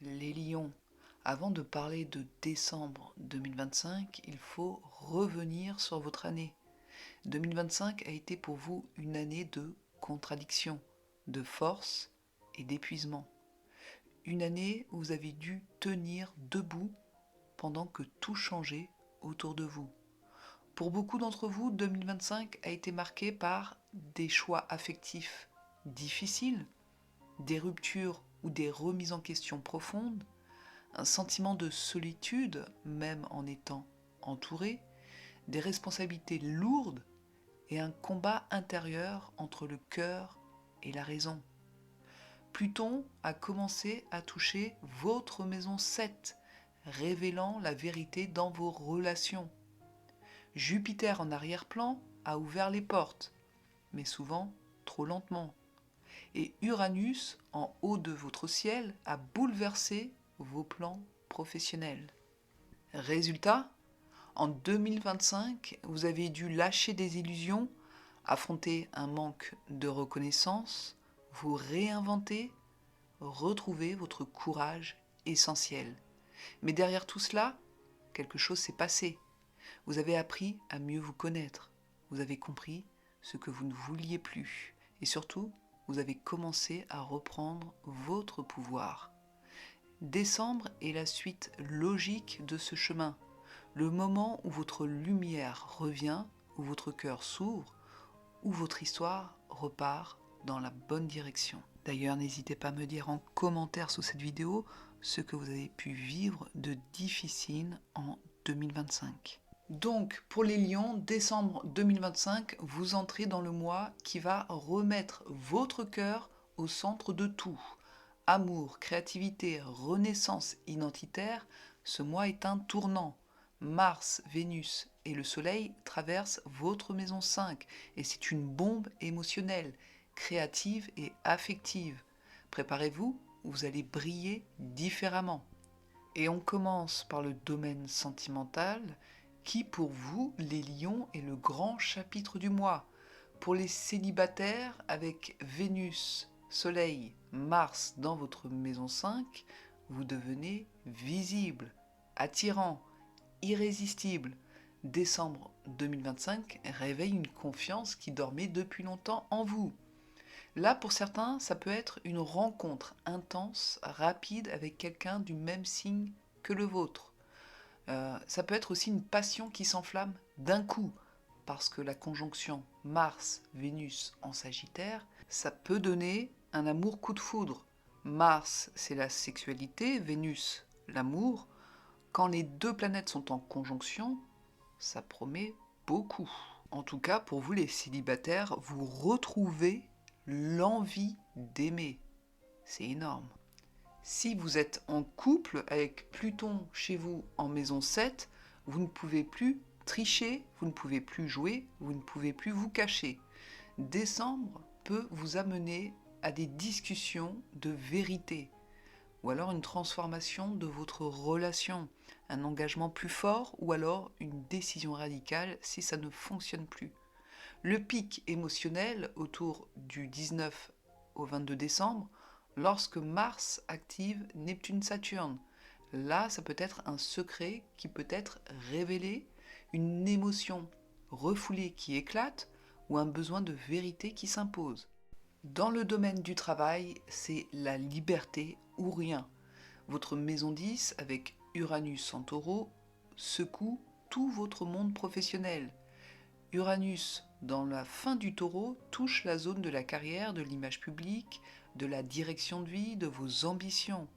Les lions, avant de parler de décembre 2025, il faut revenir sur votre année. 2025 a été pour vous une année de contradiction, de force et d'épuisement. Une année où vous avez dû tenir debout pendant que tout changeait autour de vous. Pour beaucoup d'entre vous, 2025 a été marqué par des choix affectifs difficiles, des ruptures ou des remises en question profondes, un sentiment de solitude, même en étant entouré, des responsabilités lourdes et un combat intérieur entre le cœur et la raison. Pluton a commencé à toucher votre maison 7, révélant la vérité dans vos relations. Jupiter en arrière-plan a ouvert les portes, mais souvent trop lentement. Et Uranus, en haut de votre ciel, a bouleversé vos plans professionnels. Résultat, en 2025, vous avez dû lâcher des illusions, affronter un manque de reconnaissance, vous réinventer, retrouver votre courage essentiel. Mais derrière tout cela, quelque chose s'est passé. Vous avez appris à mieux vous connaître. Vous avez compris ce que vous ne vouliez plus. Et surtout, vous avez commencé à reprendre votre pouvoir. Décembre est la suite logique de ce chemin. Le moment où votre lumière revient, où votre cœur s'ouvre, où votre histoire repart dans la bonne direction. D'ailleurs, n'hésitez pas à me dire en commentaire sous cette vidéo ce que vous avez pu vivre de difficile en 2025. Donc, pour les lions, décembre 2025, vous entrez dans le mois qui va remettre votre cœur au centre de tout. Amour, créativité, renaissance identitaire, ce mois est un tournant. Mars, Vénus et le Soleil traversent votre maison 5 et c'est une bombe émotionnelle, créative et affective. Préparez-vous, vous allez briller différemment. Et on commence par le domaine sentimental, qui pour vous, les lions, est le grand chapitre du mois. Pour les célibataires, avec Vénus, Soleil, Mars dans votre maison 5, vous devenez visible, attirant, irrésistible. Décembre 2025 réveille une confiance qui dormait depuis longtemps en vous. Là, pour certains, ça peut être une rencontre intense, rapide avec quelqu'un du même signe que le vôtre. Ça peut être aussi une passion qui s'enflamme d'un coup, parce que la conjonction Mars-Vénus en Sagittaire, ça peut donner un amour coup de foudre. Mars, c'est la sexualité, Vénus, l'amour. Quand les deux planètes sont en conjonction, ça promet beaucoup. En tout cas, pour vous les célibataires, vous retrouvez l'envie d'aimer. C'est énorme. Si vous êtes en couple avec Pluton chez vous en maison 7, vous ne pouvez plus tricher, vous ne pouvez plus jouer, vous ne pouvez plus vous cacher. Décembre peut vous amener à des discussions de vérité, ou alors une transformation de votre relation, un engagement plus fort, ou alors une décision radicale si ça ne fonctionne plus. Le pic émotionnel autour du 19 au 22 décembre, lorsque Mars active Neptune-Saturne. Là, ça peut être un secret qui peut être révélé, une émotion refoulée qui éclate ou un besoin de vérité qui s'impose. Dans le domaine du travail, c'est la liberté ou rien. Votre maison 10 avec Uranus en taureau secoue tout votre monde professionnel. Uranus, dans la fin du taureau, touche la zone de la carrière, de l'image publique, de la direction de vie, de vos ambitions.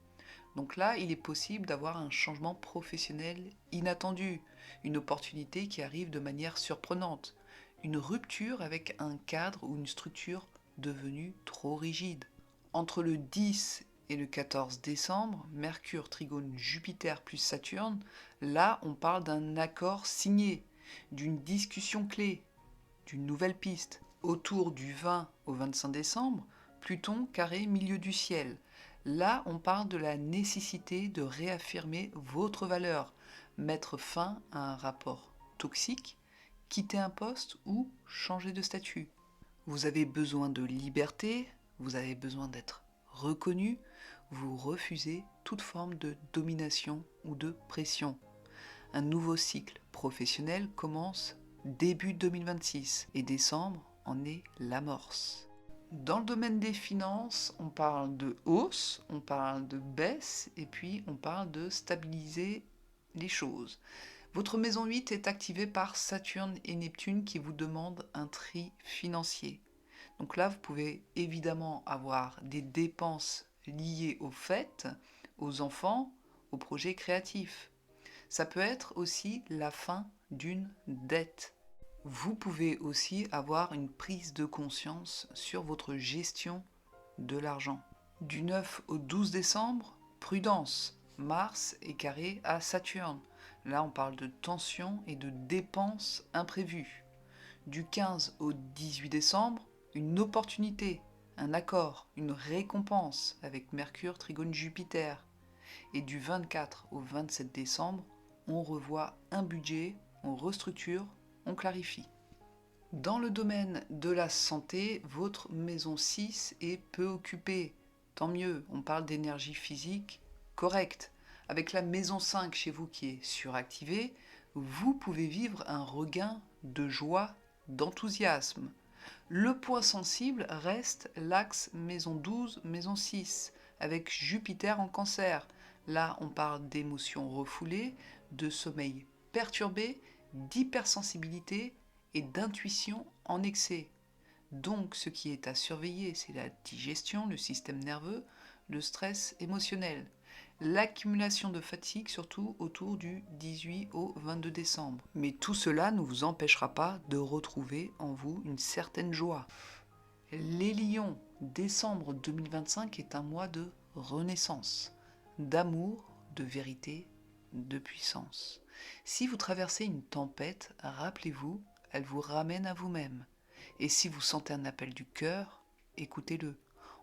Donc là, il est possible d'avoir un changement professionnel inattendu, une opportunité qui arrive de manière surprenante, une rupture avec un cadre ou une structure devenue trop rigide. Entre le 10 et le 14 décembre, Mercure trigone Jupiter plus Saturne, là on parle d'un accord signé, d'une discussion clé, d'une nouvelle piste. Autour du 20 au 25 décembre, Pluton carré milieu du ciel. Là, on parle de la nécessité de réaffirmer votre valeur, mettre fin à un rapport toxique, quitter un poste ou changer de statut. Vous avez besoin de liberté, vous avez besoin d'être reconnu, vous refusez toute forme de domination ou de pression. Un nouveau cycle professionnel commence début 2026 et décembre en est l'amorce. Dans le domaine des finances, on parle de hausse, on parle de baisse et puis on parle de stabiliser les choses. Votre maison 8 est activée par Saturne et Neptune qui vous demandent un tri financier. Donc là, vous pouvez évidemment avoir des dépenses liées aux fêtes, aux enfants, aux projets créatifs. Ça peut être aussi la fin d'une dette. Vous pouvez aussi avoir une prise de conscience sur votre gestion de l'argent. Du 9 au 12 décembre, prudence. Mars est carré à Saturne. Là, on parle de tension et de dépenses imprévues. Du 15 au 18 décembre, une opportunité, un accord, une récompense avec Mercure trigone Jupiter. Et du 24 au 27 décembre, on revoit un budget, on restructure, on clarifie. Dans le domaine de la santé, votre maison 6 est peu occupée. Tant mieux, on parle d'énergie physique correcte. Avec la maison 5 chez vous qui est suractivée, vous pouvez vivre un regain de joie, d'enthousiasme. Le point sensible reste l'axe maison 12, maison 6, avec Jupiter en Cancer. Là, on parle d'émotions refoulées, de sommeil perturbé, d'hypersensibilité et d'intuition en excès. Donc, ce qui est à surveiller, c'est la digestion, le système nerveux, le stress émotionnel. L'accumulation de fatigue, surtout autour du 18 au 22 décembre. Mais tout cela ne vous empêchera pas de retrouver en vous une certaine joie. Les lions, décembre 2025 est un mois de renaissance, d'amour, de vérité, de puissance. Si vous traversez une tempête, rappelez-vous, elle vous ramène à vous-même. Et si vous sentez un appel du cœur, écoutez-le.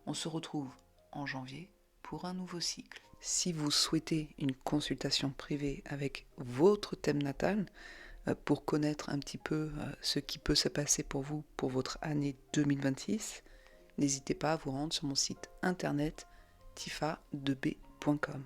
On se retrouve en janvier pour un nouveau cycle. Si vous souhaitez une consultation privée avec votre thème natal, pour connaître un petit peu ce qui peut se passer pour vous pour votre année 2026, n'hésitez pas à vous rendre sur mon site internet tifa2b.com.